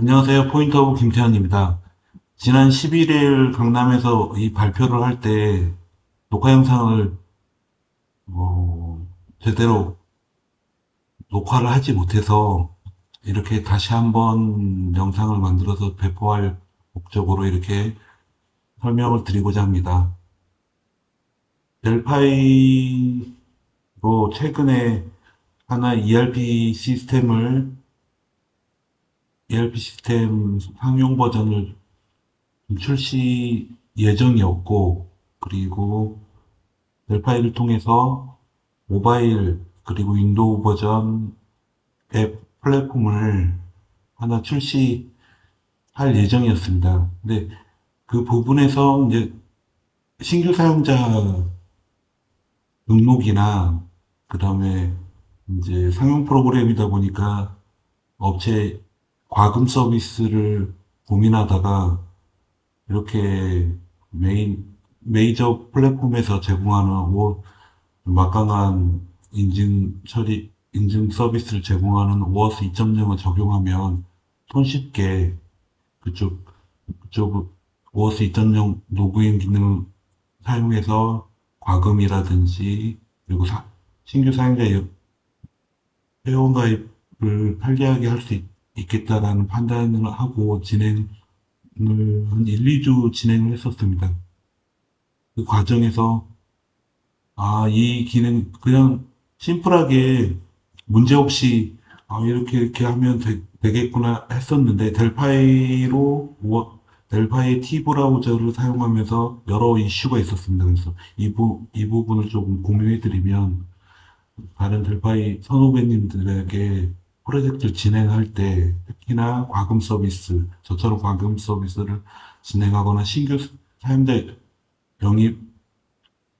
안녕하세요. 포인트 오브 김태현입니다. 지난 11일 강남에서 이 발표를 할 때 녹화 영상을 제대로 녹화를 하지 못해서 이렇게 다시 한번 영상을 만들어서 배포할 목적으로 이렇게 설명을 드리고자 합니다. 델파이로 최근에 하나 ERP 시스템 상용 버전을 출시 예정이었고, 그리고 델파이를 통해서 모바일 그리고 윈도우 버전 앱 플랫폼을 하나 출시할 예정이었습니다. 근데 그 부분에서 이제 신규 사용자 등록이나 그다음에 이제 상용 프로그램이다 보니까 업체 과금 서비스를 고민하다가 이렇게 메이저 플랫폼에서 제공하는 막강한 인증 서비스를 제공하는 오어스 2.0을 적용하면 손쉽게 그쪽 오어스 2.0 로그인 기능 사용해서 과금이라든지 그리고 신규 사용자 회원가입을 편리하게 할 수 있겠다라는 판단을 하고 진행을 한 1, 2주 진행을 했었습니다. 그 과정에서 이 기능 그냥 심플하게 문제없이 이렇게 하면 되겠구나 했었는데 델파이 T 브라우저를 사용하면서 여러 이슈가 있었습니다. 그래서 이 부분을 조금 공유해드리면 다른 델파이 선후배님들에게 프로젝트를 진행할 때 특히나 저처럼 과금 서비스를 진행하거나 신규 사용자 영입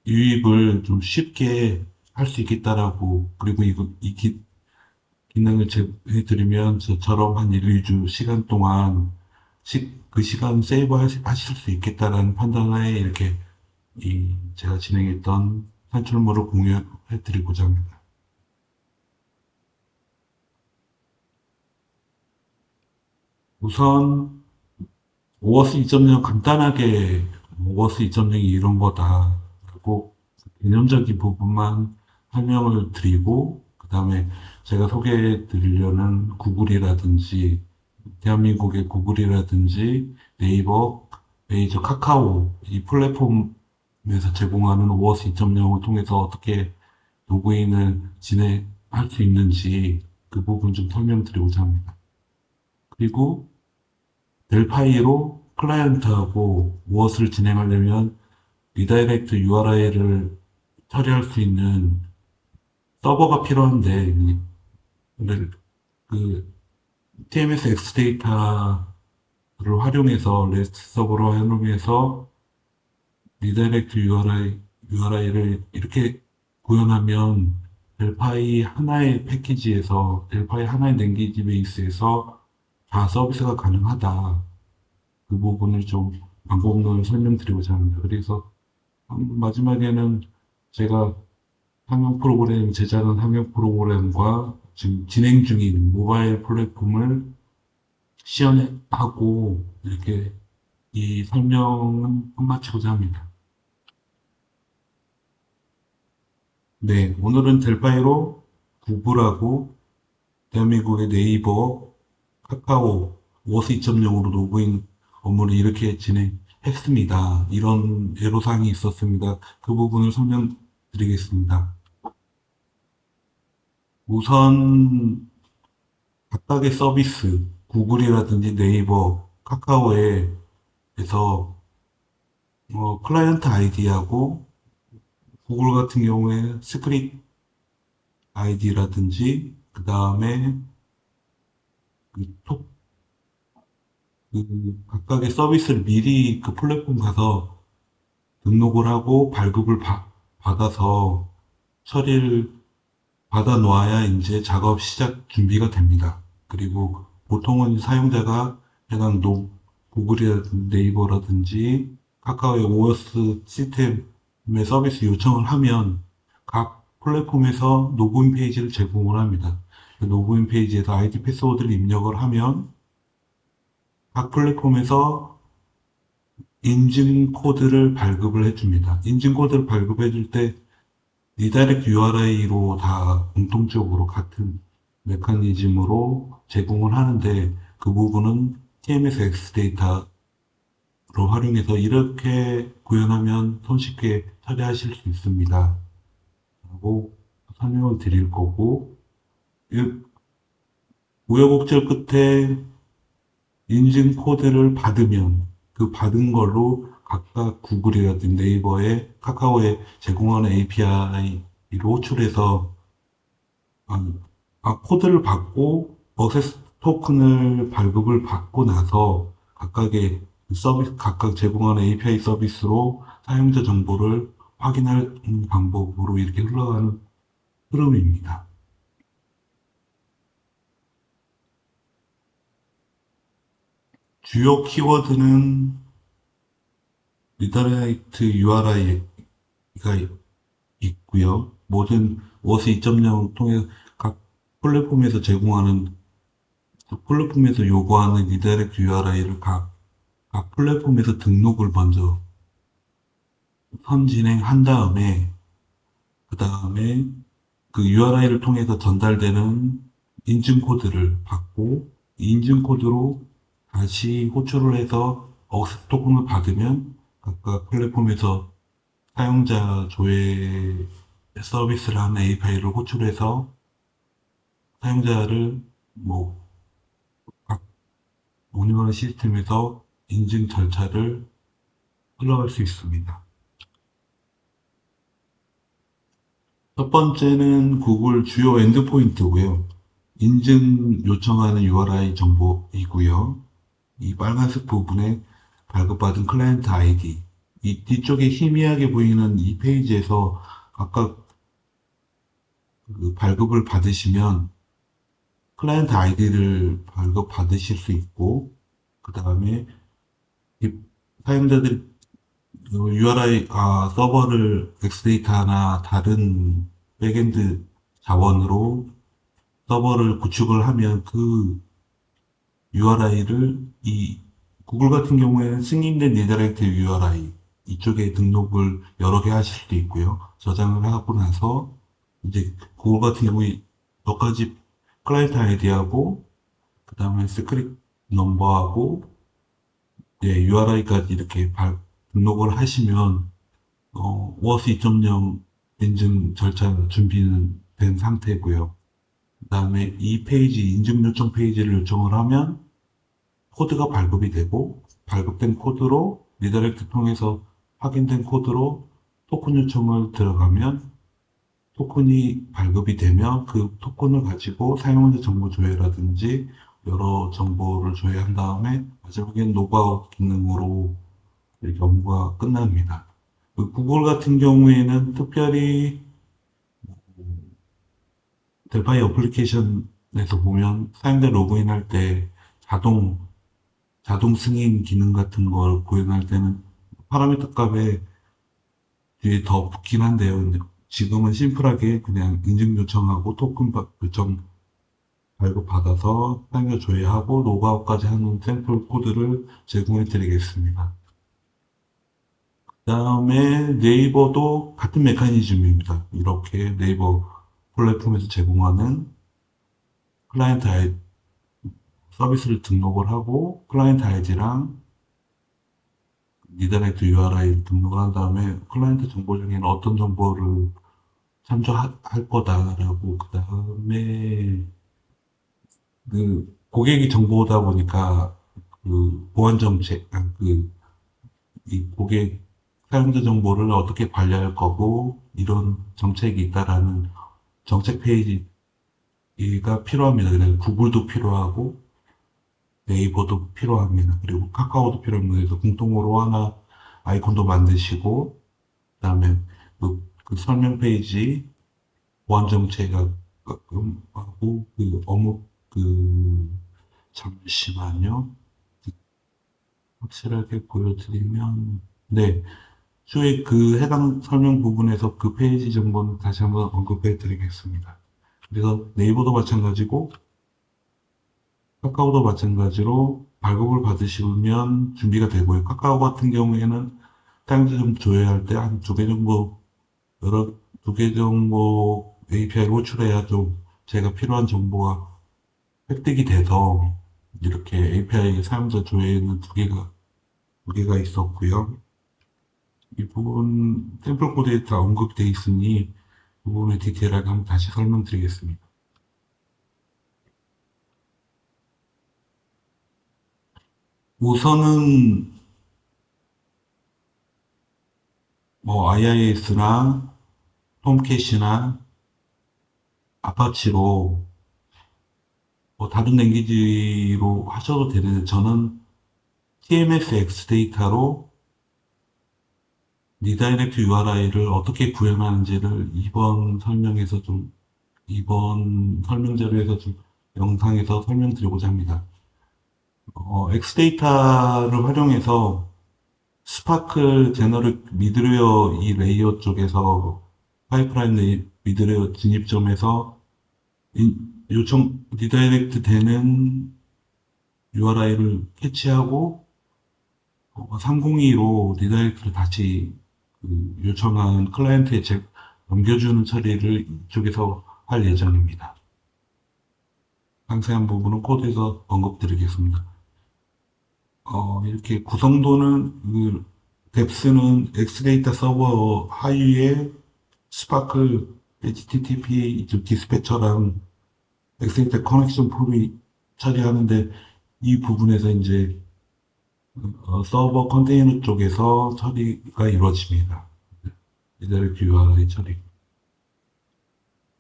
유입을 좀 쉽게 할 수 있겠다라고, 그리고 기능을 제공해드리면 저처럼 한 1, 2주 시간 동안 그 시간 세이브 하실 수 있겠다라는 판단하에 이렇게 제가 진행했던 산출물을 공유해드리고자 합니다. 우선 오어스 2.0 간단하게 오어스 2.0이 이런 거다라고 개념적인 부분만 설명을 드리고, 그 다음에 제가 소개해 드리려는 대한민국의 구글이라든지 네이버, 메이저 카카오, 이 플랫폼에서 제공하는 오어스 2.0을 통해서 어떻게 로그인을 진행할 수 있는지 그 부분 좀 설명드리고자 합니다. 그리고 델파이로 클라이언트하고 무엇을 진행하려면 리다이렉트 URI를 처리할 수 있는 서버가 필요한데, 그 TMS X 데이터를 활용해서 REST 서버로 활용해서 리다이렉트 URI를 이렇게 구현하면 델파이 하나의 랭귀지 베이스에서 다 서비스가 가능하다. 그 부분을 좀 방법론을 설명드리고자 합니다. 그래서 마지막에는 제가 제작한 항공 프로그램과 지금 진행 중인 모바일 플랫폼을 시연하고 이렇게 이 설명은 끝마치고자 합니다. 네, 오늘은 델파이로 구글하고 대한민국의 네이버, 카카오, 워스 2.0으로 로그인 업무를 이렇게 진행했습니다. 이런 애로사항이 있었습니다. 그 부분을 설명드리겠습니다. 우선 각각의 서비스, 구글이라든지 네이버, 카카오에서 클라이언트 아이디하고 구글 같은 경우에 스크립트 아이디라든지 그 다음에 각각의 서비스를 미리 그 플랫폼 가서 등록을 하고 발급을 받아서 처리를 받아 놓아야 이제 작업 시작 준비가 됩니다. 그리고 보통은 사용자가 해당 구글이라든지 네이버라든지 카카오의 OS 시스템의 서비스 요청을 하면 각 플랫폼에서 로그인 페이지를 제공을 합니다. 로그인 페이지에서 아이디 패스워드를 입력을 하면 각 플랫폼에서 인증 코드를 발급을 해줍니다. 인증 코드를 발급해줄 때 리다이렉트 URI로 다 공통적으로 같은 메커니즘으로 제공을 하는데 그 부분은 TMS X 데이터로 활용해서 이렇게 구현하면 손쉽게 처리하실 수 있습니다. 라고 설명을 드릴 거고, 우여곡절 끝에 인증 코드를 받으면 그 받은 걸로 각각 구글이라든지 네이버에 카카오에 제공하는 API로 호출해서 코드를 받고 어세스 토큰을 발급을 받고 나서 각각의 서비스, 각각 제공하는 API 서비스로 사용자 정보를 확인하는 방법으로 이렇게 흘러가는 흐름입니다. 주요 키워드는 리더라이트 URI가 있고요. 모든 워스 2.0 통해 각 플랫폼에서 제공하는 플랫폼에서 요구하는 리다이렉트 URI를 각 플랫폼에서 등록을 먼저 선진행한 다음에 그 다음에 그 URI를 통해서 전달되는 인증 코드를 받고 인증 코드로 다시 호출을 해서 억세스 토큰을 받으면 각각 플랫폼에서 사용자 조회 서비스를 하는 API를 호출해서 사용자를 뭐 각 운영하는 시스템에서 인증 절차를 흘러갈 수 있습니다. 첫 번째는 구글 주요 엔드포인트고요. 인증 요청하는 URI 정보이고요. 이 빨간색 부분에 발급받은 클라이언트 아이디. 이 뒤쪽에 희미하게 보이는 이 페이지에서 각각 그 발급을 받으시면 클라이언트 아이디를 발급받으실 수 있고, 그 다음에 사용자들이 URI, 서버를 엑스데이터나 다른 백엔드 자원으로 서버를 구축을 하면 그 URI를 이 구글 같은 경우에는 승인된 리다이렉트 URI 이쪽에 등록을 여러 개 하실 수도 있고요. 저장을 하고 나서 이제 구글 같은 경우에 몇 가지 클라이언트 아이디하고 그 다음에 시크릿 넘버하고 URI까지 이렇게 등록을 하시면 워스 2.0 인증 절차 준비는 된 상태고요. 그 다음에 이 페이지 인증 요청 페이지를 요청을 하면 코드가 발급이 되고 발급된 코드로 리다이렉트 통해서 확인된 코드로 토큰 요청을 들어가면 토큰이 발급이 되면 그 토큰을 가지고 사용자 정보 조회라든지 여러 정보를 조회한 다음에 마지막엔 로그아웃 기능으로 이렇게 업무가 끝납니다. 그 구글 같은 경우에는 특별히 델파이 어플리케이션에서 보면 사용자 로그인할 때 자동 승인 기능 같은 걸 구현할 때는 파라미터 값에 뒤에 더 붙긴 한데요. 근데 지금은 심플하게 그냥 인증 요청하고 토큰 요청 발급받아서 사용자 조회하고 로그아웃까지 하는 샘플 코드를 제공해 드리겠습니다. 그 다음에 네이버도 같은 메커니즘입니다. 이렇게 네이버 플랫폼에서 제공하는 클라이언트 아이디 서비스를 등록을 하고 클라이언트 아이디랑 리다이렉트 URI 등록을 한 다음에 클라이언트 정보 중에는 어떤 정보를 참조할 거다라고 그 다음에 그 고객이 정보다 보니까 그 보안 정책 이 고객 사용자 정보를 어떻게 관리할 거고 이런 정책이 있다라는 정책 페이지가 필요합니다. 그래서 구글도 필요하고 네이버도 필요합니다. 그리고 카카오도 필요합니다. 그래서 공통으로 하나 아이콘도 만드시고 그다음에 그 설명 페이지 보안 정책을 하고 그 어묵 잠시만요. 확실하게 보여드리면 네. 추후에 그 해당 설명 부분에서 그 페이지 정보는 다시 한번 언급해 드리겠습니다. 그래서 네이버도 마찬가지고 카카오도 마찬가지로 발급을 받으시면 준비가 되고요. 카카오 같은 경우에는 사용자 좀 조회할 때 한 두 개 정도, 두 개 정도 API 호출해야 좀 제가 필요한 정보가 획득이 돼서 이렇게 API 사용자 조회는 두 개가 있었고요. 이 부분 샘플 코드에 다 언급되어 있으니 이 부분을 디테일하게 한번 다시 설명드리겠습니다. 우선은 뭐 IIS나 톰캣이나 아파치로 뭐 다른 랭귀지로 하셔도 되는데 저는 TMS X 데이터로 리다이렉트 URI를 어떻게 구현하는지를 이번 설명 자료에서 좀 영상에서 설명드리고자 합니다. X 데이터를 활용해서 스파크 제너릭 미드웨어 이 레이어 쪽에서 파이프라인 미드웨어 진입점에서 요청 리다이렉트 되는 URI를 캐치하고 302로 리다이렉트를 다시 요청한 클라이언트에 넘겨주는 처리를 이쪽에서 할 예정입니다. 상세한 부분은 코드에서 언급드리겠습니다. 이렇게 구성도는 뎁스는 엑스데이터 서버 하위에 스파크 HTTP 디스패처랑 엑스데이터 커넥션 폴이 처리하는데 이 부분에서 이제 서버 컨테이너 쪽에서 처리가 이루어집니다. 리다이렉트 URI 처리.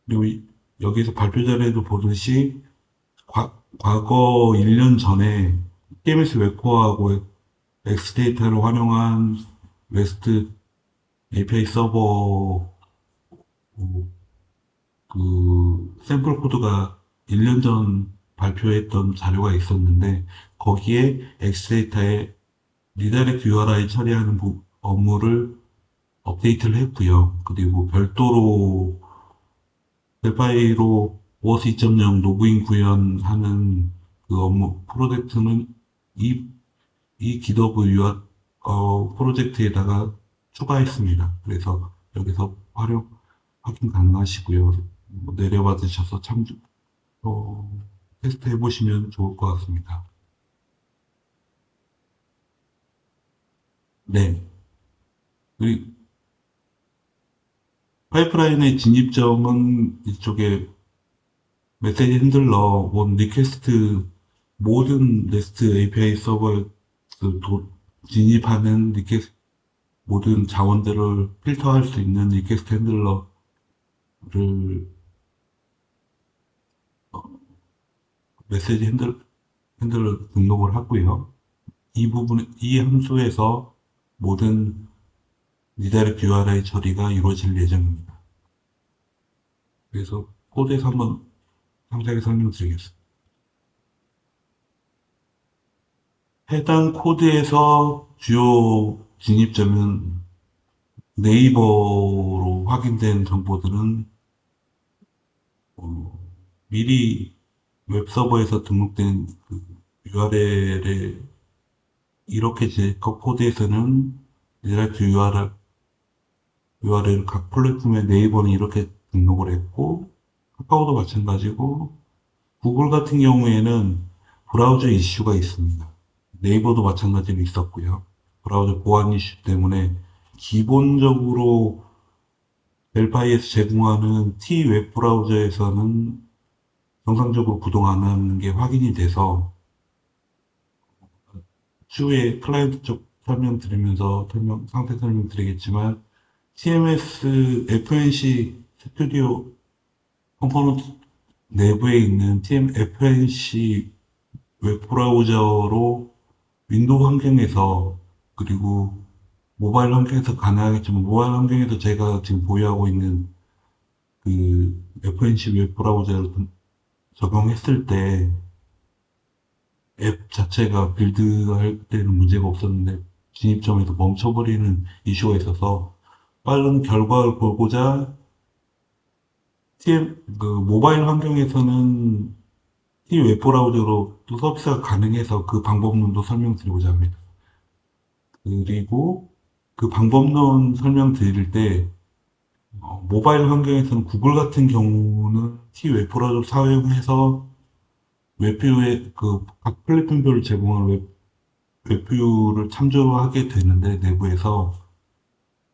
그리고 여기서 발표 자료에도 보듯이 과거 1년 전에 TMS 웹코어하고 엑스데이터를 활용한 REST API 서버 샘플 코드가 1년 전 발표했던 자료가 있었는데 거기에 엑스데이터에 리다이렉트 URI 처리하는 업무를 업데이트를 했고요. 그리고 별도로 델파이로 OAuth 2.0 로그인 구현하는 그 업무 프로젝트는 이 기더브 프로젝트에다가 추가했습니다. 그래서 여기서 확인 가능하시고요. 내려받으셔서 테스트 해보시면 좋을 것 같습니다. 네. 그리고 파이프라인의 진입점은 이쪽에 메시지 핸들러, 원 리퀘스트, 모든 REST API 서버에 진입하는 모든 자원들을 필터할 수 있는 리퀘스트 핸들러를 메시지 핸들러 등록을 하고요. 이 함수에서 모든 리다이렉트 URI 처리가 이루어질 예정입니다. 그래서 코드에서 한번 상세하게 설명드리겠습니다. 해당 코드에서 주요 진입점은 네이버로 확인된 정보들은 미리 웹서버에서 등록된 URL에 이렇게 코드에서는 리다이렉트 URL 각 플랫폼의 네이버는 이렇게 등록을 했고 카카오도 마찬가지고 구글 같은 경우에는 브라우저 이슈가 있습니다. 네이버도 마찬가지로 있었고요. 브라우저 보안 이슈 때문에 기본적으로 델파이에서 제공하는 T 웹 브라우저에서는 정상적으로 구동 안 하는 게 확인이 돼서 추후에 클라이언트 쪽 상세 설명 드리겠지만 TMS FNC 스튜디오 컴포넌트 내부에 있는 FNC 웹 브라우저로 윈도우 환경에서 그리고 모바일 환경에서 가능하겠지만 모바일 환경에서 제가 지금 보유하고 있는 FNC 웹 브라우저를 적용했을 때 앱 자체가 빌드할 때는 문제가 없었는데 진입점에서 멈춰버리는 이슈가 있어서 빠른 결과를 보고자 모바일 환경에서는 T 웹브라우저로 또 서비스가 가능해서 그 방법론도 설명드리고자 합니다. 그리고 그 방법론 설명드릴 때 모바일 환경에서는 구글 같은 경우는 T 웹브라우저 사용해서 웹뷰의 그 각 플랫폼별로 제공하는 웹뷰를 참조하게 되는데 내부에서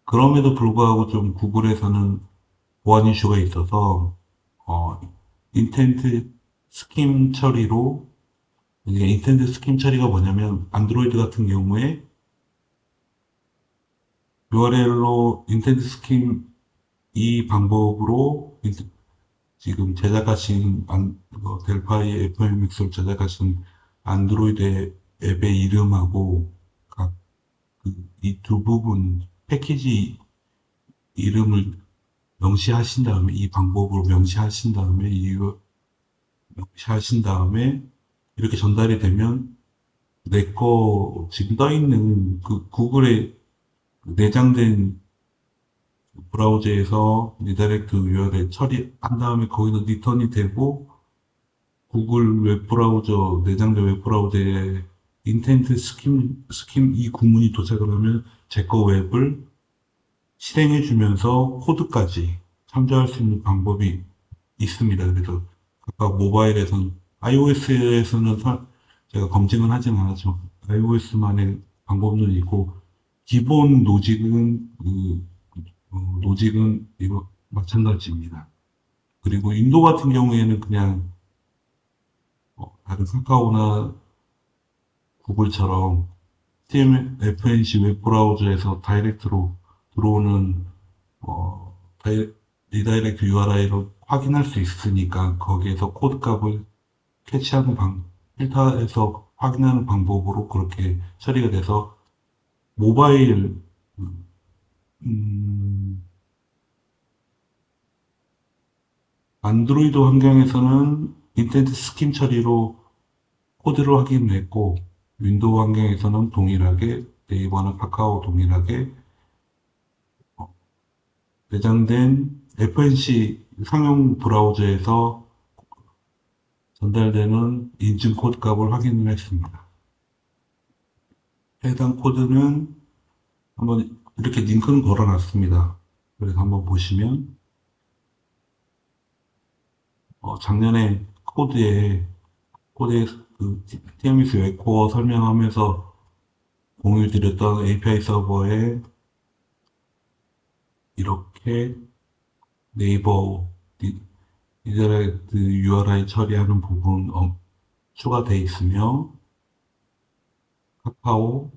그럼에도 불구하고 좀 구글에서는 보안 이슈가 있어서 어, 인텐트 스킴 처리로 이게 인텐트 스킴 처리가 뭐냐면 안드로이드 같은 경우에 URL로 인텐트 스킴 이 방법으로 지금 제작하신 델파이 FMX를 제작하신 안드로이드 앱의 이름하고 각 이 두 부분 패키지 이름을 명시하신 다음에 이 방법으로 명시하신 다음에 이유 명시하신 다음에 이렇게 전달이 되면 내 거 지금 떠 있는 그 구글에 내장된 브라우저에서 리다이렉트 URL 처리한 다음에 거기서 리턴이 되고 구글 웹브라우저 내장된 웹브라우저에 인텐트 스킴 이 구문이 도착을 하면 제 거 웹을 실행해 주면서 코드까지 참조할 수 있는 방법이 있습니다. 그래서 각각 모바일에선 iOS에서는 제가 검증은 하진 않았지만 iOS만의 방법론이 있고 기본 노직은 이거 마찬가지입니다. 그리고 인도 같은 경우에는 그냥 다른 카카오나 구글처럼 TMFNC 웹브라우저에서 다이렉트로 들어오는 어, 리다이렉트 URI로 확인할 수 있으니까 거기에서 코드 값을 캐치하는 필터에서 확인하는 방법으로 그렇게 처리가 돼서 모바일 음, 안드로이드 환경에서는 인텐트 스킨 처리로 코드를 확인했고 윈도우 환경에서는 동일하게 네이버나 카카오 동일하게 내장된 FNC 상용 브라우저에서 전달되는 인증 코드 값을 확인을 했습니다. 해당 코드는 한번 이렇게 링크는 걸어놨습니다. 그래서 한번 보시면 작년에 코드에 그 TMS 웹코어 설명하면서 공유드렸던 API 서버에 이렇게 네이버 리다이렉트 URI 처리하는 부분 추가되어 있으며 카카오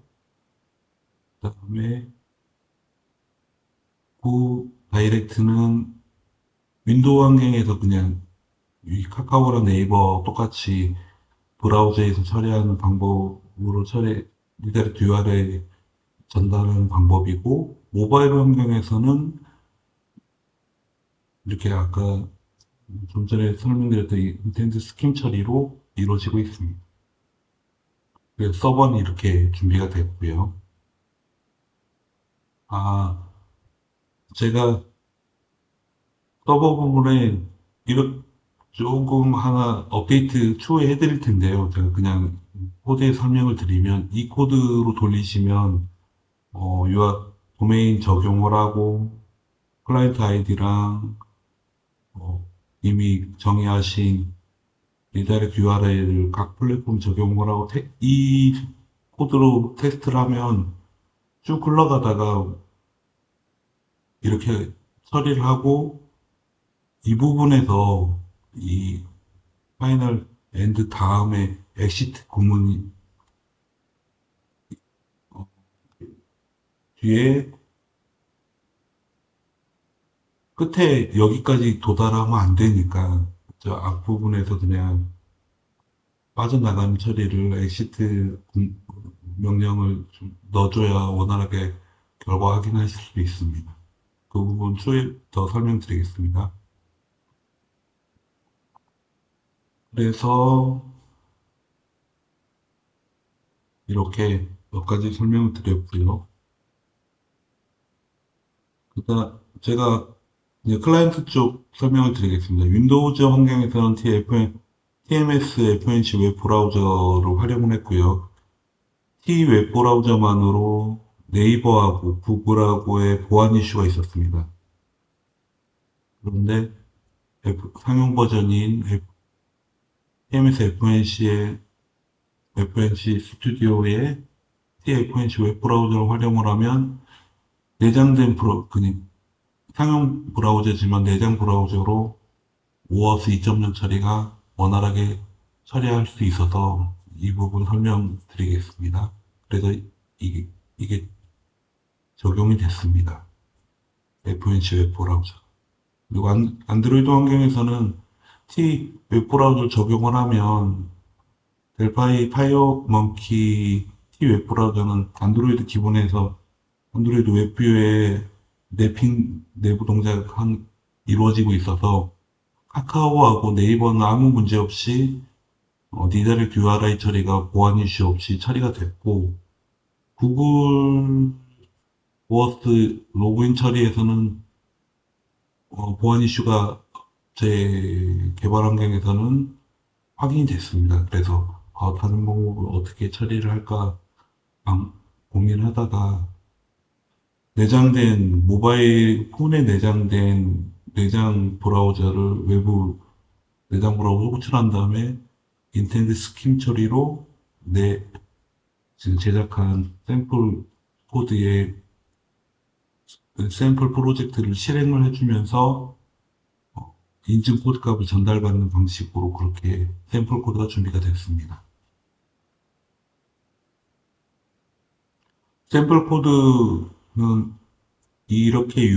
그다음에 구 다이렉트는 윈도우 환경에서 그냥 이 카카오랑 네이버 똑같이 브라우저에서 처리하는 방법으로 리다이렉트 URL 전달하는 방법이고 모바일 환경에서는 이렇게 아까 좀 전에 설명드렸던 이 인텐트 스킨 처리로 이루어지고 있습니다. 그래서 서버는 이렇게 준비가 됐고요. 아, 제가 서버 부분에 이렇게 조금 하나 업데이트 추후에 해드릴 텐데요. 제가 그냥 코드의 설명을 드리면 이 코드로 돌리시면 도메인 적용을 하고 클라이언트 아이디랑 이미 정의하신 리다이렉트 URL을 각 플랫폼 적용을 하고 이 코드로 테스트를 하면 쭉 흘러가다가 이렇게 처리를 하고 이 부분에서 이 파이널 엔드 다음에 엑시트 구문이 어, 뒤에 끝에 여기까지 도달하면 안 되니까 저 앞부분에서 그냥 빠져나가는 처리를 명령을 좀 넣어줘야 원활하게 결과 확인하실 수 있습니다. 그 부분 추후에 더 설명드리겠습니다. 그래서 이렇게 몇 가지 설명을 드렸고요. 그다음 제가 이제 클라이언트 쪽 설명을 드리겠습니다. 윈도우즈 환경에서는 TFM TMS FNC 웹 브라우저를 활용을 했고요. T 웹 브라우저만으로 네이버하고 구글하고의 보안 이슈가 있었습니다. 그런데 상용 버전인 TMS FNC의 FNC 스튜디오의 TFNC 웹 브라우저를 활용을 하면 내장된 그냥 상용 브라우저지만 내장 브라우저로 오아우스 2.0 처리가 원활하게 처리할 수 있어서 이 부분 설명드리겠습니다. 그래서 이게 적용이 됐습니다. FNC 웹 브라우저. 그리고 안드로이드 환경에서는 T 웹 브라우저 적용을 하면 델파이 파이어몽키 T 웹 브라우저는 안드로이드 기본에서 안드로이드 웹뷰에 맵핑 내부 동작 이루어지고 있어서 카카오하고 네이버는 아무 문제 없이 디다이렉트 URI 처리가 보안 이슈 없이 처리가 됐고 구글 워스 로그인 처리에서는 보안 이슈가 제 개발 환경에서는 확인이 됐습니다. 그래서 다른 방법을 어떻게 처리를 할까 고민하다가 내장된 모바일 폰에 내장된 내장 브라우저를 외부 내장 브라우저 호출한 다음에 인텐드 스킨 처리로 내 지금 제작한 코드의 샘플 프로젝트를 실행을 해주면서 인증 코드 값을 전달받는 방식으로 그렇게 샘플 코드가 준비가 됐습니다. 샘플 코드는 이렇게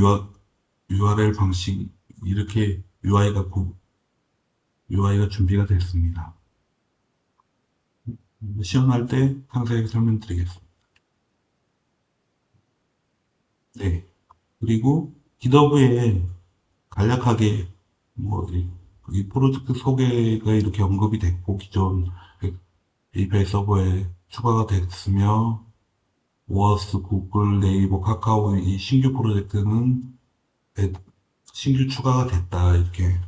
URL 방식, 이렇게 UI가 준비가 됐습니다. 시연할 때 상세하게 설명드리겠습니다. 네. 그리고 GitHub에 간략하게 이 프로젝트 소개가 이렇게 언급이 됐고 기존 API 서버에 추가가 됐으며 오아스, 구글, 네이버, 카카오 이 신규 프로젝트는 신규 추가가 됐다 이렇게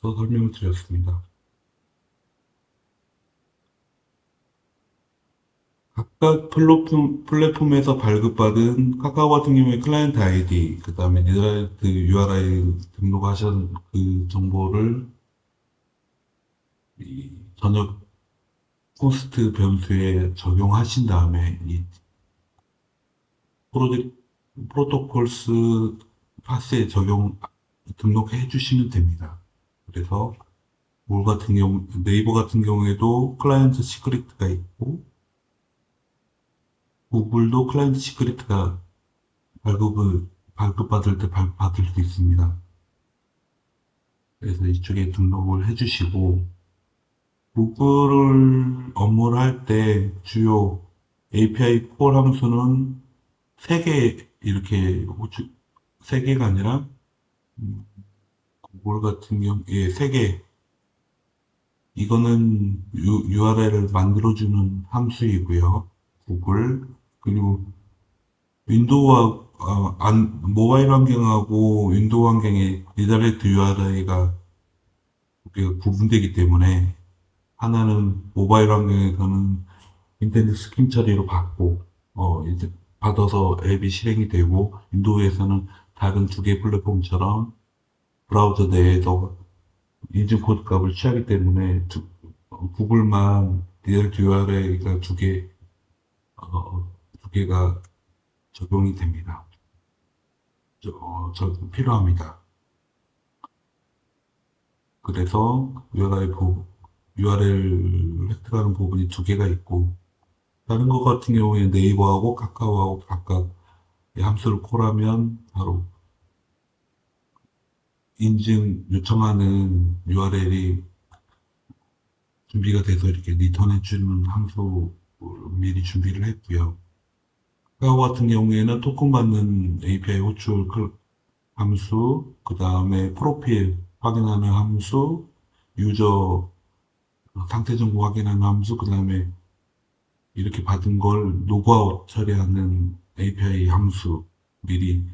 설명을 드렸습니다. 각각 플랫폼에서 발급받은 카카오 같은 경우에 클라이언트 아이디, 그 다음에 니드라이트 URI 등록하신 그 정보를 이 전역 호스트 변수에 적용하신 다음에 이 프로토콜스 파스에 등록해 주시면 됩니다. 그래서 네이버 같은 경우에도 클라이언트 시크릿가 있고, 구글도 클라이언트 시크릿가 발급받을 때 발급받을 수 있습니다. 그래서 이쪽에 등록을 해주시고, 구글을 업무를 할 때 주요 API 콜 함수는 3개, 세 개가 아니라, 구글 같은 경우에 3개, 이거는 URL을 만들어주는 함수이고요. 구글, 그리고 모바일 환경하고 윈도우 환경의 리다이렉트 URI가 구분되기 때문에 하나는 모바일 환경에서는 인터넷 스킨 처리로 받고, 이제 받아서 앱이 실행이 되고, 윈도우에서는 다른 2개 플랫폼처럼 브라우저 내에서 인증 코드 값을 취하기 때문에 구글만 리얼트 URL가 두 개가 적용이 됩니다. 필요합니다. 그래서 URL 획득하는 부분이 2개가 있고, 다른 것 같은 경우에 네이버하고 카카오하고 각각 이 함수를 콜하면 바로 인증 요청하는 URL이 준비가 돼서 이렇게 리턴해주는 함수 미리 준비를 했고요. 카카오 같은 경우에는 토큰 받는 API 호출 함수, 그 다음에 프로필 확인하는 함수, 유저 상태 정보 확인하는 함수, 그 다음에 이렇게 받은 걸 로그아웃 처리하는 API 함수 미리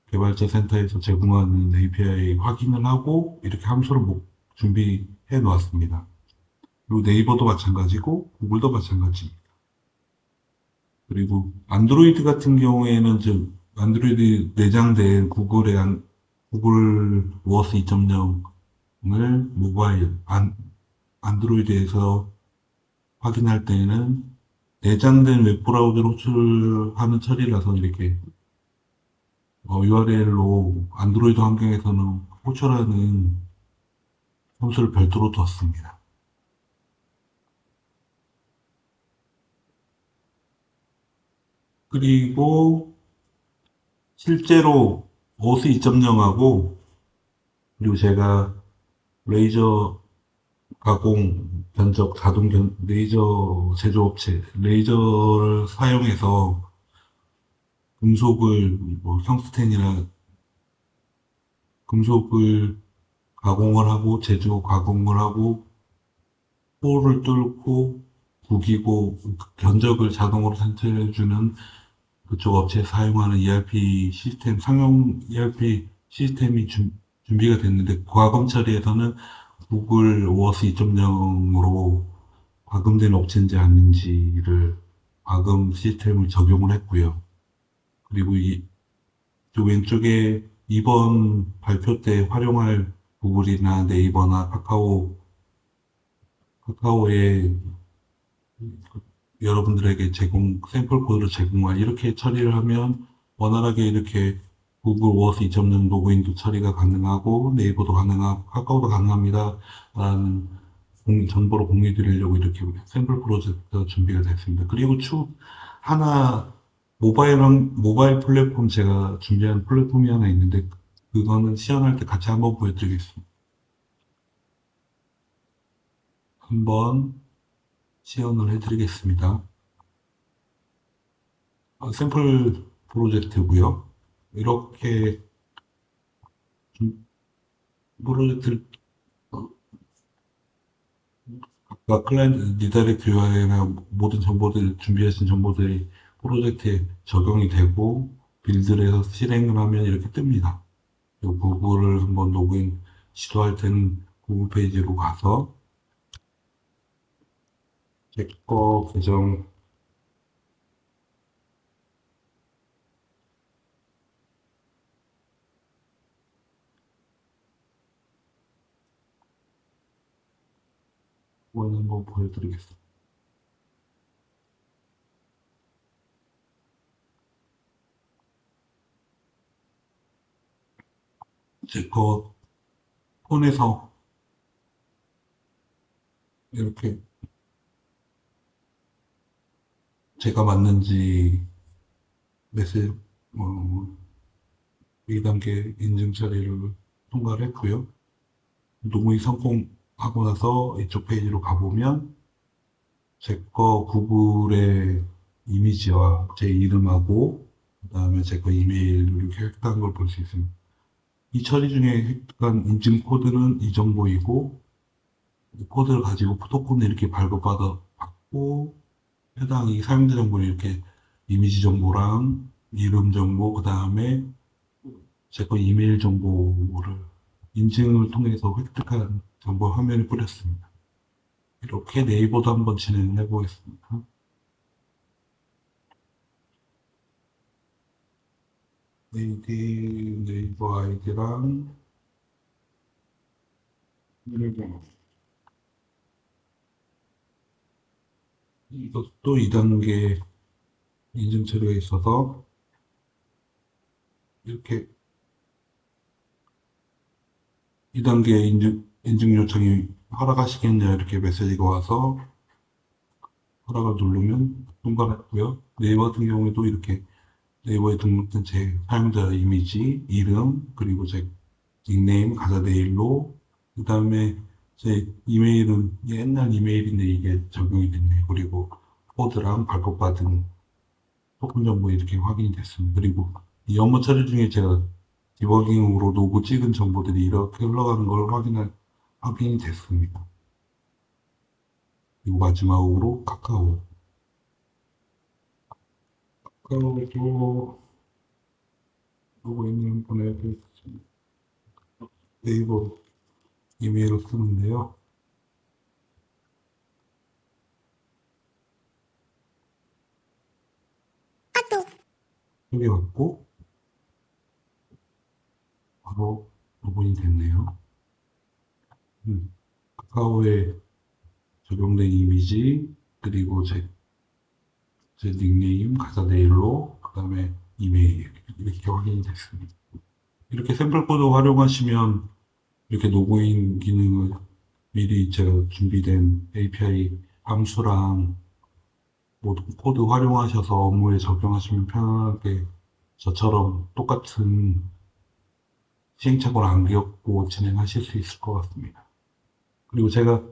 개발자 센터에서 제공하는 API 확인을 하고 이렇게 함수를 준비해 놓았습니다. 그리고 네이버도 마찬가지고 구글도 마찬가지입니다. 그리고 안드로이드 같은 경우에는 안드로이드 내장된 구글 워스 2.0을 안드로이드에서 확인할 때에는 내장된 웹브라우저로 호출하는 처리라서 이렇게 URL로 안드로이드 환경에서는 호출하는 함수를 별도로 뒀습니다. 그리고 실제로 OS 2.0하고 그리고 제가 레이저 가공 견적 레이저 제조업체 레이저를 사용해서 금속을 성스텐이나 금속을 가공을 하고 제조 가공을 하고 포를 뚫고 구기고 견적을 자동으로 산출해주는 그쪽 업체에 사용하는 ERP 시스템, 상용 ERP 시스템이 준비가 됐는데, 과금 처리에서는 구글 오어스 2.0으로 과금된 업체인지 아닌지를 과금 시스템을 적용을 했고요. 그리고 저 왼쪽에 이번 발표 때 활용할 구글이나 네이버나 카카오의 여러분들에게 샘플 코드를 제공할, 이렇게 처리를 하면 원활하게 이렇게 구글 워스 2.0 로그인도 처리가 가능하고 네이버도 가능하고 카카오도 가능합니다. 라는 정보를 공유 드리려고 이렇게 샘플 프로젝트가 준비가 됐습니다. 그리고 하나, 모바일 플랫폼 제가 준비한 플랫폼이 하나 있는데, 그거는 시연할 때 같이 한번 보여드리겠습니다. 한번 시연을 해드리겠습니다. 샘플 프로젝트고요. 이렇게 프로젝트를 각각 클라이언트 리다이렉트 URL이나 모든 정보들 준비하신 정보들이 프로젝트에 적용이 되고 빌드를 해서 실행을 하면 이렇게 뜹니다. 그거를 한번 로그인 시도할 때는 구글 페이지로 가서 제 거 계정 한번 보여드리겠습니다. 제 거 폰에서 이렇게 제가 맞는지 메시지, 어, 2단계 인증 처리를 통과를 했고요. 동의 성공하고 나서 이쪽 페이지로 가보면 제 거 구글의 이미지와 제 이름하고 그다음에 제 거 이메일 이렇게 획득한 걸 볼 수 있습니다. 이 처리 중에 획득한 인증 코드는 이 정보이고 이 코드를 가지고 토큰을 이렇게 발급받아 받고 해당 이 사용자 정보를 이렇게 이미지 정보랑 이름 정보 그다음에 제 거 이메일 정보를 인증을 통해서 획득한 정보 화면을 뿌렸습니다. 이렇게 네이버도 한번 진행해 보겠습니다. 네이버 아이디랑 비밀번호. 이것도 2단계 인증 처리가 있어서 이렇게 2단계 인증 요청이 허락하시겠냐 이렇게 메시지가 와서 허락을 누르면 통과했고요. 네이버 같은 경우에도 이렇게 네이버에 등록된 제 사용자 이미지, 이름, 그리고 제 닉네임, 가사 네일로, 그 다음에 제 이메일은 옛날 이메일인데 이게 적용이 됐네요. 그리고 코드랑 발급받은 토큰 정보 이렇게 확인이 됐습니다. 그리고 이 업무 처리 중에 제가 디버깅으로 로고 찍은 정보들이 이렇게 흘러가는 걸 확인이 됐습니다. 그리고 마지막으로 카카오도 로그인을 보내드렸습니다. 네이버 이메일을 쓰는데요. 소개받고 바로 로그인이 됐네요. 카카오에 적용된 이미지, 그리고 제 닉네임, 가사 네일로, 그 다음에 이메일, 이렇게 확인이 됐습니다. 이렇게 샘플 코드 활용하시면 이렇게 로그인 기능을 미리 제가 준비된 API 함수랑 모든 코드 활용하셔서 업무에 적용하시면 편하게 저처럼 똑같은 시행착오를 안 겪고 진행하실 수 있을 것 같습니다. 그리고 제가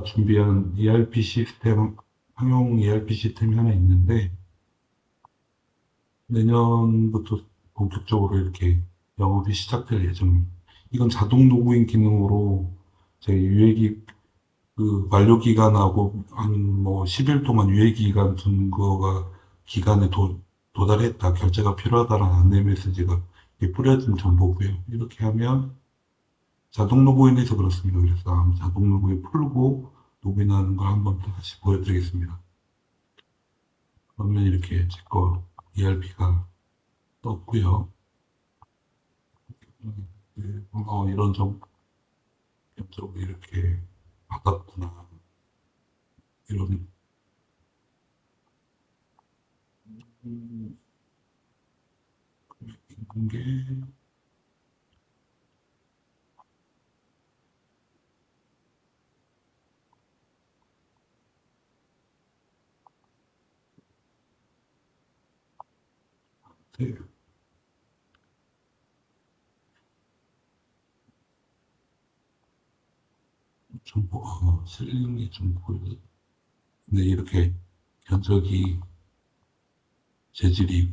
준비한 ERP 시스템, 상용 ERP 시스템이 하나 있는데, 내년부터 본격적으로 이렇게 영업이 시작될 예정입니다. 이건 자동 로그인 기능으로 제 유예기, 그 만료기간하고 한 뭐 10일 동안 유예기간 둔 거가 기간에 도달했다, 결제가 필요하다라는 안내 메시지가 뿌려진 정보고요. 이렇게 하면 자동 로그인해서 그렇습니다. 그래서 한번 자동 로그인 풀고 로그인하는 걸 한번 다시 보여드리겠습니다. 그러면 이렇게 제 거 ERP가 떴고요. 이런 점적으로 이렇게 받았구나. 이런 음, 게 정보, 실린 게 좀 보여요. 근데 이렇게 견적이 재질이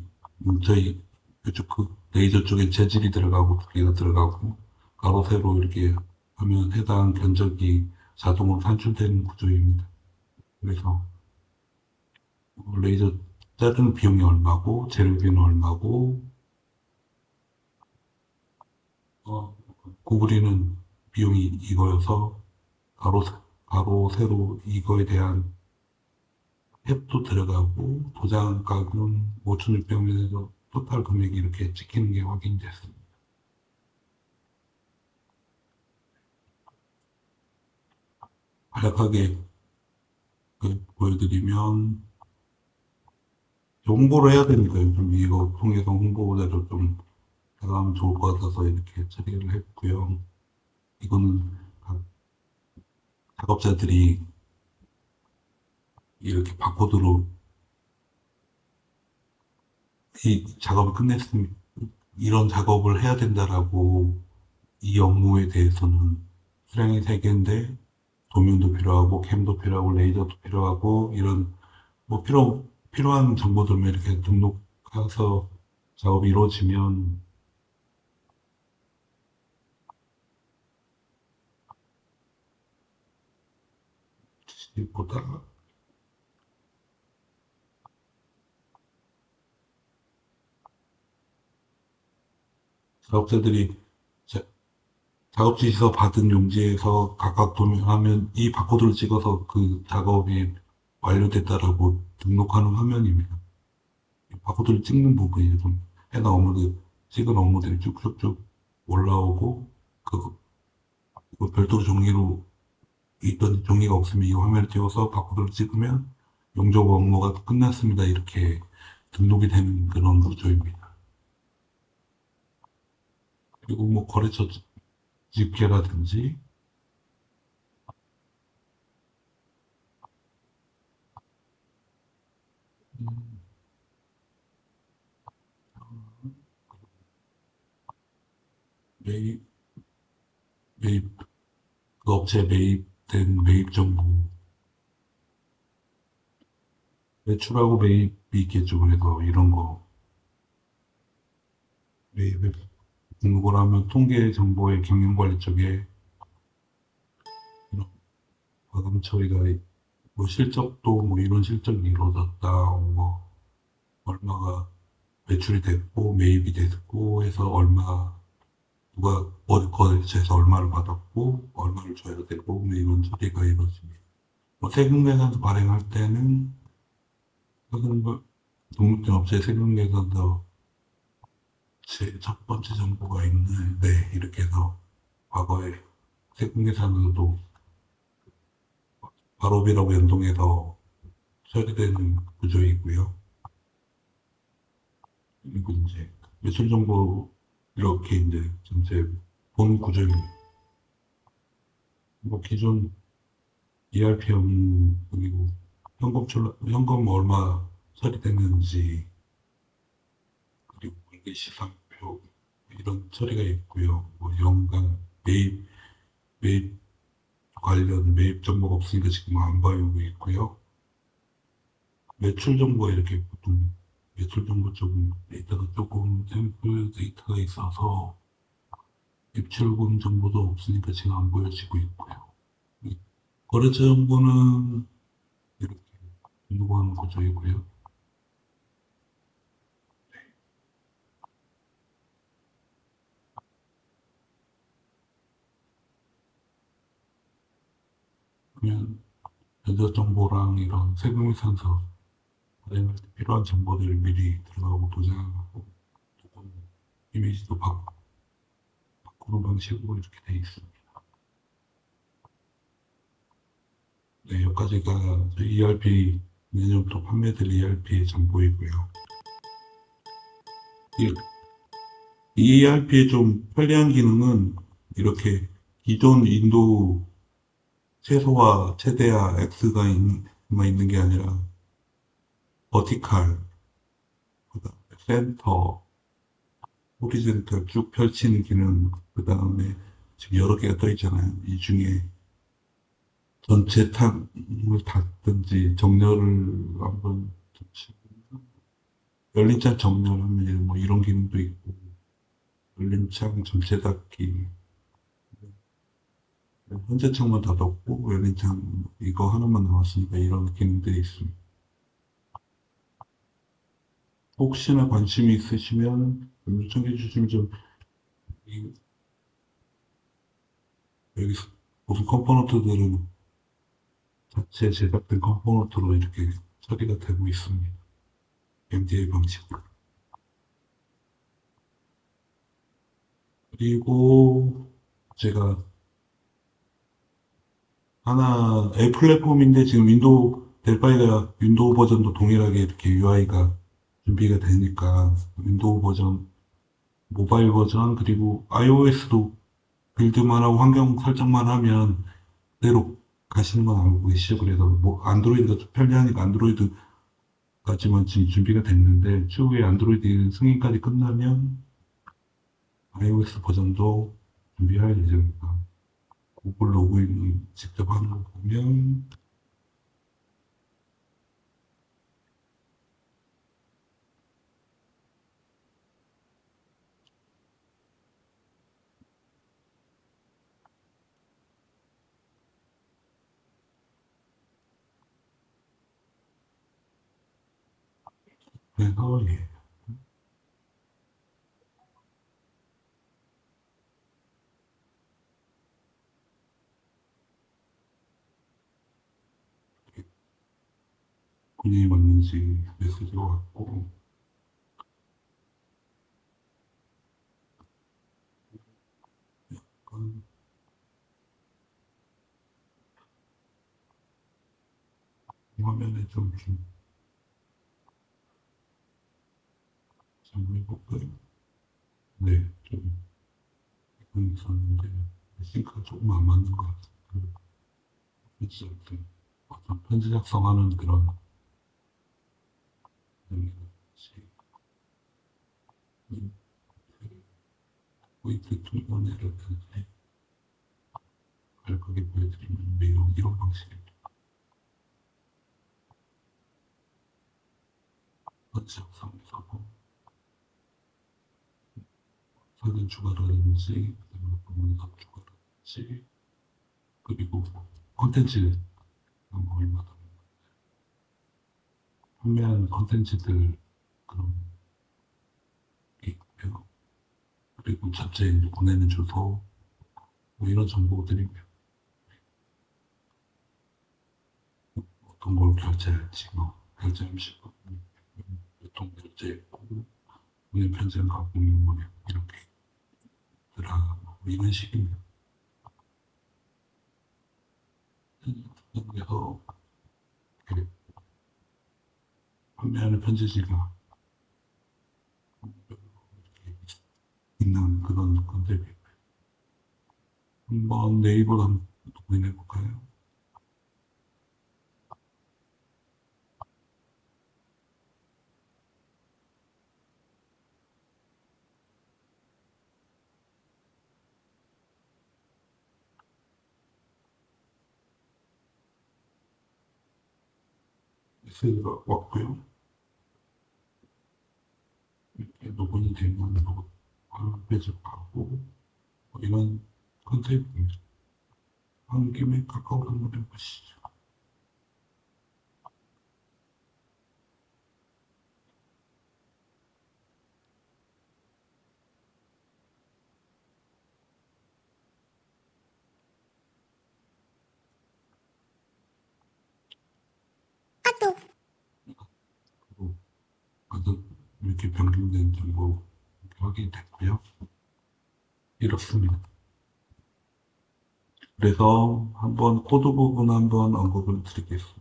저희 이쪽 그 레이저 쪽에 재질이 들어가고 두 개가 들어가고 가로 세로 이렇게 하면 해당 견적이 자동으로 산출되는 구조입니다. 그래서 레이저 자르는 비용이 얼마고 재료비는 얼마고 어, 구부리는 비용이 이거여서 가로 가로 세로 이거에 대한 탭도 들어가고 도장값은 5,600원에서 토탈 금액이 이렇게 찍히는 게 확인됐습니다. 간략하게 보여드리면 홍보를 해야 되니까 요즘 이거 통해서 홍보자료 좀 나가면 좋을 것 같아서 이렇게 처리를 했고요. 이거는 각 작업자들이 이렇게 바코드로 이 작업을 끝냈으면 이런 작업을 해야 된다라고 이 업무에 대해서는 수량이 3개인데 도면도 필요하고 캠도 필요하고 레이저도 필요하고 이런 뭐 필요한 정보들만 이렇게 등록해서 작업이 이루어지면 보다 작업자들이 작업 지시서 받은 용지에서 각각 도면하면 이 바코드를 찍어서 그 작업이 완료됐다라고 등록하는 화면입니다. 바코드를 찍는 부분이 좀 해당 업무들, 찍은 업무들이 쭉쭉쭉 올라오고 그 별도로 종이로 있던 종이가 없으면 이 화면을 띄워서 바코드를 찍으면 용접 업무가 끝났습니다. 이렇게 등록이 되는 그런 구조입니다. 그리고 뭐 거래처 집계라든지 매입, 매입, 그 업체에 매입된 매입 정보, 매출하고 매입이 있겠죠. 그래서 이런 거 매입을 등록을 하면 통계 정보의 경영관리 쪽에 이런 과금 처리가 뭐 실적도 뭐 이런 실적이 이루어졌다, 뭐 얼마가 매출이 됐고 매입이 됐고 해서 얼마 누가 어디 거래처에서 얼마를 받았고 얼마를 줘야 되고 뭐 이런 처리가 이루어집니다. 뭐 세금계산서 발행할 때는 세금을 등록된 업체의 세금계산서 제 첫 번째 정보가 있는 네 이렇게 해서 과거에 세금계산서도 바로비라고 연동해서 처리되는 구조이고요. 그리고 이제 매출 정보 이렇게 이제 전체 본 구조입니다. 뭐 기존 ERP 업무 그리고 현금 얼마 처리됐는지 그리고 월계 시상표 이런 처리가 있고요. 뭐 연간 매입 관련 매입 정보가 없으니까 지금 안 봐오고 있고요. 매출 정보 이렇게 보통 매출 정보 조금 데이터가 조금 샘플 데이터가 있어서 입출금 정보도 없으니까 지금 안 보여지고 있고요. 거래처 정보는 이렇게 공부하는 구조이고요. 그러면 전자 정보랑 이런 세금회산서 발행할 때 필요한 정보들을 미리 들어가고 도장하고 조금 이미지도 바꾸는 방식으로 이렇게 돼 있습니다. 네, 여기까지가 ERP 내년부터 판매될 ERP의 정보이고요. 이 ERP의 좀 편리한 기능은 이렇게 기존 윈도우 최소화, 최대화, X가 있는 게 아니라 버티칼, 그다음에 센터, 호리젠탈 쭉 펼치는 기능, 그 다음에 지금 여러 개가 떠 있잖아요. 이 중에 전체 탑을 닫든지 정렬을 한번 열린 창 정렬하면 뭐 이런 기능도 있고 열린 창 전체 닫기 현재 창만 닫았고 열린 창 이거 하나만 나왔으니까 이런 기능들이 있습니다. 혹시나 관심이 있으시면 요청해 주시면 좀 여기 무슨 컴포넌트들은 자체 제작된 컴포넌트로 이렇게 처리가 되고 있습니다. MDA 방식으로. 그리고 제가 하나 앱 플랫폼인데 지금 윈도우 델파이가 윈도우 버전도 동일하게 이렇게 UI가 준비가 되니까 윈도우 버전, 모바일 버전 그리고 iOS도 빌드만 하고 환경 설정만 하면 그대로 가시는 건 알고 계시죠? 그래서 뭐 안드로이드가 좀 편리하니까 안드로이드까지만 지금 준비가 됐는데 추후에 안드로이드 승인까지 끝나면 iOS 버전도 준비할 예정입니다. 구글 로그인 직접 하는 거 보면 그래서 예, 군인이 맞는지 메시지가 왔고 약간 화면에 좀 잠겨볼까요? 네, 좀 이건 있었는데 싱크가 조금 안 맞는 것 같아요. 그치, 그 어떤 편지 작성하는 그런 포인트 툴번이라든지 간략하게 보여드리면 이런 방식입니다. 편지 작성에서 뭐 사진 추가라든지 그다음에 문서 추가라든지 그리고 컨텐츠 뭐 얼마다 판매한 컨텐츠들 그런 게 있고요. 그리고 전체 보내는 주소, 뭐 이런 정보들이 어떤 걸 결제할지, 뭐, 결제 음식, 유통 결제, 운행 편지를 갖고 있는 뭐, 이렇게, 뭐 이런 식입니다. 그래서, 이렇게 판매하는 편지지가 있는 그런 컨셉이 한번 네이버로 한번 고민해볼까요? 메시지가 왔고요. 이렇게 로그인이 되면 홈페이지 가고 뭐 이런 컨셉입니다. 한 김에 카카오 한번 해보시죠. 그리고 아주 이렇게 변경된 정보 확인됐고요. 이렇습니다. 그래서 한번 코드 부분 한번 언급을 드리겠습니다.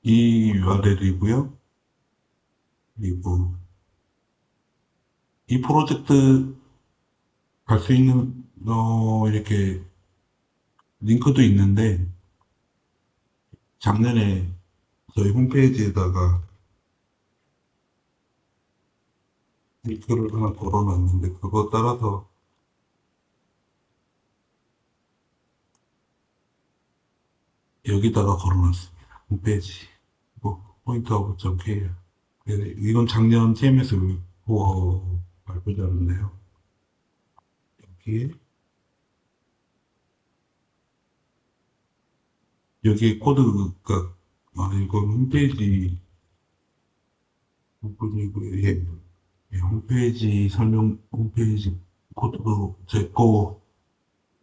이 URL이고요. 그리고 이 프로젝트 갈 수 있는 이렇게 링크도 있는데 작년에 저희 홈페이지에다가 링크를 하나 걸어놨는데 그거 따라서 여기다가 걸어놨습니다. 홈페이지 뭐 포인트아웃.kr 이건 작년 TMS 코어 발표자인데요. 여기에 여기에 코드가 이건 홈페이지 부분이고요. 예. 예, 홈페이지 설명 홈페이지 코드도 제 거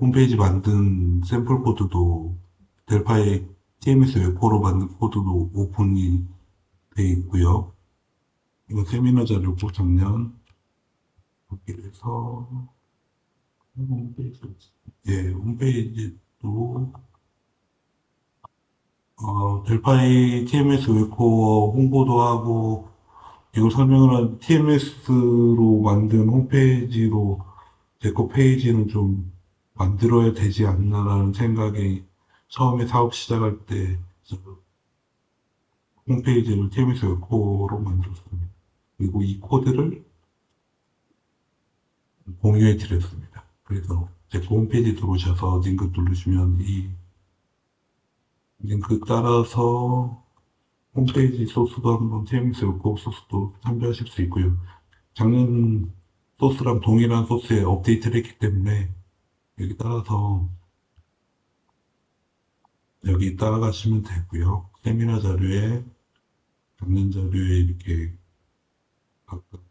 홈페이지 만든 샘플 코드도 델파이 TMS 웹코로 만든 코드도 오픈이 돼 있고요. 이거 세미나 자료고 작년 여기에서 홈페이지 예 홈페이지도 델파이 TMS 웹코어 홍보도 하고 이걸 설명을 한 TMS로 만든 홈페이지로 제 거 페이지는 좀 만들어야 되지 않나라는 생각이 처음에 사업 시작할 때 홈페이지를 TMS 웹코어로 만들었습니다. 그리고 이 코드를 공유해 드렸습니다. 그래서 제 홈페이지 들어오셔서 링크 누르시면 이 링크 따라서 홈페이지 소스도 한번 TMS 웹코어 소스도 참조하실 수 있고요. 작년 소스랑 동일한 소스에 업데이트를 했기 때문에 여기 따라서 여기 따라가시면 되고요. 세미나 자료에 작년 자료에 이렇게 각각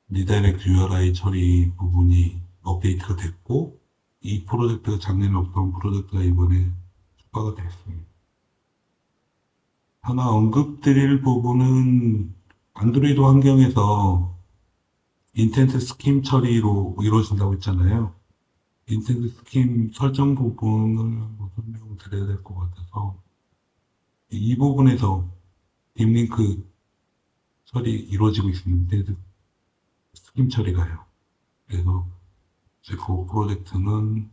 리다이렉트 URI 처리 부분이 업데이트가 됐고 이 프로젝트가 작년에 없던 프로젝트가 이번에 추가가 됐습니다. 하나 언급드릴 부분은 안드로이드 환경에서 인텐트 스킴 처리로 이루어진다고 했잖아요. 인텐트 스킴 설정 부분을 한번 설명을 드려야 될 것 같아서 이 부분에서 딥링크 처리 이루어지고 있습니다. 인텐트 스킴 처리가요. 그래서 제 그 프로젝트는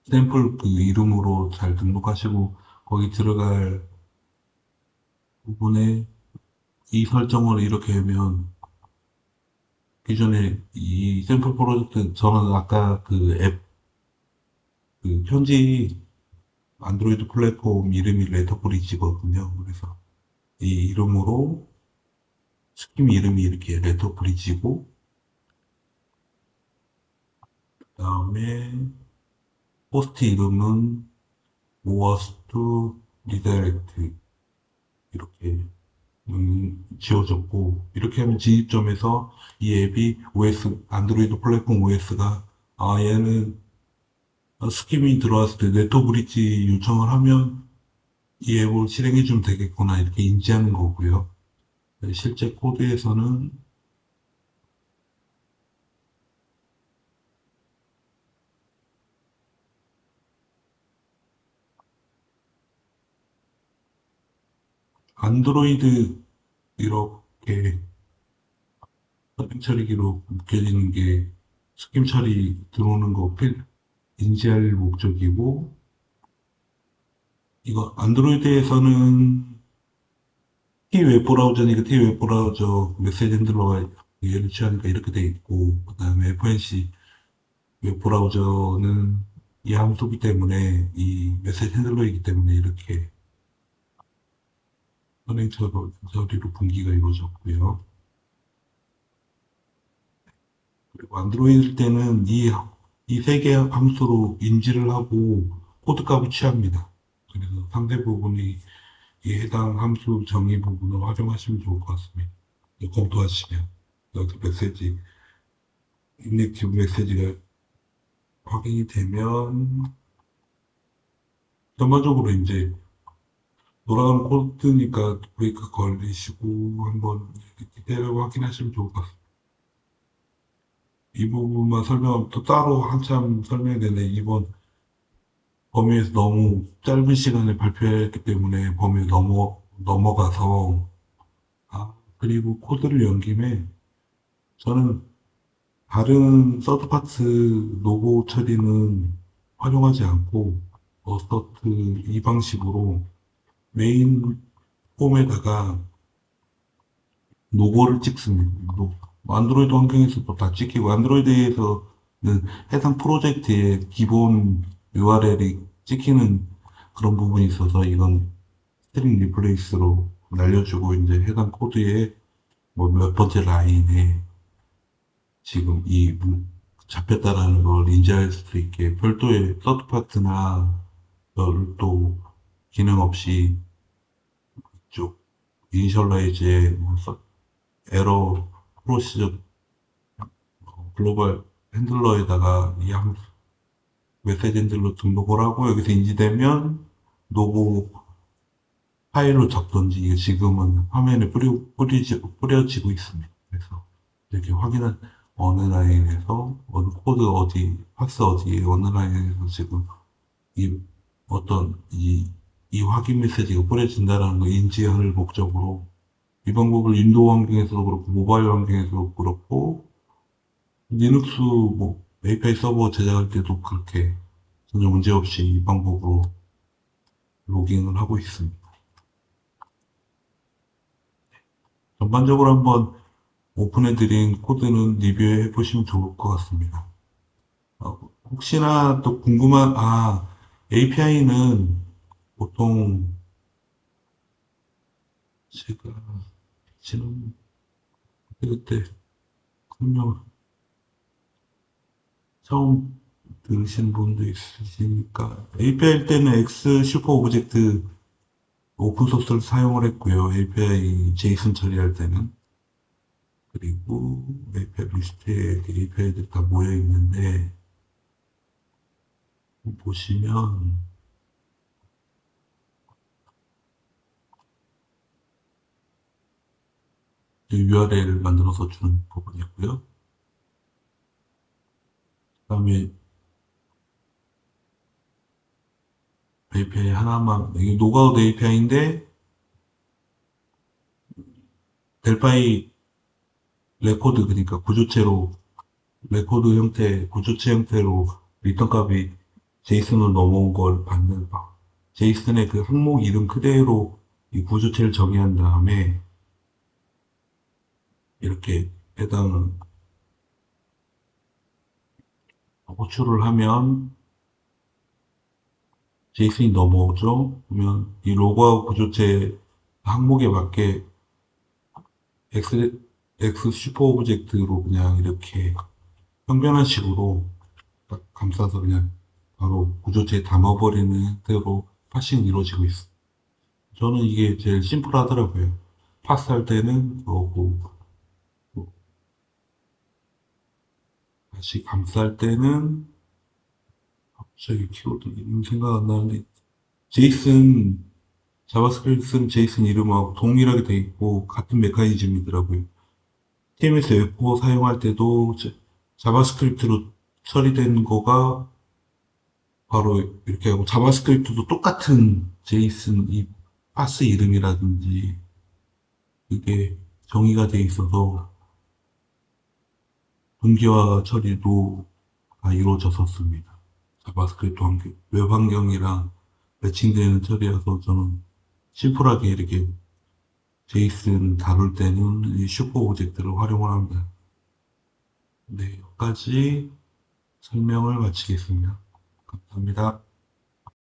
샘플 그 이름으로 잘 등록하시고 거기 들어갈 부분에 이 설정을 이렇게 하면 기존에 이 샘플 프로젝트 저는 아까 그 앱 그 편지 안드로이드 플랫폼 이름이 레터브리지거든요. 그래서 이 이름으로 스kim 이름이 이렇게 레터브리지고 그다음에 호스트 이름은 모어스트 리다이렉트 이렇게 지어졌고 이렇게 하면 진입점에서 이 앱이 OS 안드로이드 플랫폼 OS가 아 얘는 스킴이 들어왔을 때 네트 브릿지 요청을 하면 이 앱을 실행해 주면 되겠구나 이렇게 인지하는 거고요. 네, 실제 코드에서는 안드로이드 이렇게 서핑 처리기로 묶여지는 게 스킴 처리 들어오는 거 인지할 목적이고 이거 안드로이드에서는 T 웹브라우저니까 T 웹브라우저 메시지 핸들러가 예를 취하니까 이렇게 돼 있고 그다음에 FNC 웹브라우저는 이 함수기 때문에 이 메시지 핸들러이기 때문에 이렇게 선행 처리로 분기가 이루어졌고요. 그리고 안드로이드 때는 이 세 개 함수로 인지를 하고 코드 값을 취합니다. 그래서 상대 부분이 이 해당 함수 정의 부분을 활용하시면 좋을 것 같습니다. 검토하시면 여기 메시지 인액티브 메시지가 확인이 되면 전반적으로 이제 돌아가는 코드니까 브레이크 걸리시고 한번 디테일하고 확인하시면 좋을 것 같습니다. 이 부분만 설명하면 또 따로 한참 설명이 되는데 이번 범위에서 너무 짧은 시간에 발표했기 때문에 범위 넘어가서 그리고 코드를 연 김에 저는 다른 서드파트 로고 처리는 활용하지 않고 어서트 이 방식으로 메인 폼에다가 로고를 찍습니다. 안드로이드 환경에서도 다 찍히고 안드로이드에서는 해당 프로젝트의 기본 URL이 찍히는 그런 부분이 있어서 이건 스트링 리플레이스로 날려주고 이제 해당 코드의 뭐 몇 번째 라인에 지금 잡혔다라는 걸 인지할 수 있게 별도의 서드 파트나 별도 기능 없이 쭉 이니셜라이즈의 에러 프로시저 글로벌 핸들러에다가 메시지 핸들러 등록을 하고 여기서 인지되면 로고 파일로 적던지 이게 지금은 화면에 뿌려지고 있습니다. 그래서 이렇게 확인한 어느 라인에서 어느 코드 어디 파스 어디 어느 라인에서 지금 이 어떤 이 확인 메시지가 뿌려진다는 거 인지할 목적으로 이 방법을 윈도우 환경에서도 그렇고 모바일 환경에서도 그렇고 리눅스 뭐 API 서버 제작할 때도 그렇게 전혀 문제 없이 이 방법으로 로깅을 하고 있습니다. 전반적으로 한번 오픈해드린 코드는 리뷰해 보시면 좋을 것 같습니다. 혹시나 또 궁금한, API는 보통 제가 지금 그때 설명 처음 들으신 분도 있으시니까 API일 때는 X 슈퍼 오브젝트 오픈소스를 사용을 했고요. API 제이슨 처리할 때는. 그리고 API 리스트에 API들이 다 모여 있는데 보시면 URL 만들어서 주는 부분이고요. 그다음에 API 하나만 이게 노가웃 API인데 델파이 레코드 그러니까 구조체로 레코드 형태 구조체 형태로 리턴 값이 제이슨으로 넘어온 걸 받는 제이슨의 그 항목 이름 그대로 이 구조체를 정의한 다음에 이렇게 해당 호출을 하면 제이슨이 넘어오죠. 그러면 이 로그아웃 구조체 항목에 맞게 X 슈퍼 오브젝트로 그냥 이렇게 평면한 식으로 딱 감싸서 그냥 바로 구조체에 담아버리는 형태로 파싱이 이루어지고 있어. 저는 이게 제일 심플하더라고요. 파스할 때는 그러고, 또 다시 감쌀 때는, 갑자기 키워드 이름 생각 안 나는데, 제이슨, 자바스크립트 쓴 제이슨 이름하고 동일하게 돼 있고, 같은 메커니즘이더라고요. TMS 웹4 사용할 때도 자바스크립트로 처리된 거가 바로 이렇게 하고, 자바스크립트도 똑같은 제이슨 이 파스 이름이라든지, 그게 정의가 돼 있어서, 동기화 처리도 다 이루어졌었습니다. 자바스크립트 웹 환경이랑 매칭되는 처리여서 저는 심플하게 이렇게 제이슨 다룰 때는 이 슈퍼 오브젝트를 활용을 합니다. 네, 여기까지 설명을 마치겠습니다. 감사합니다.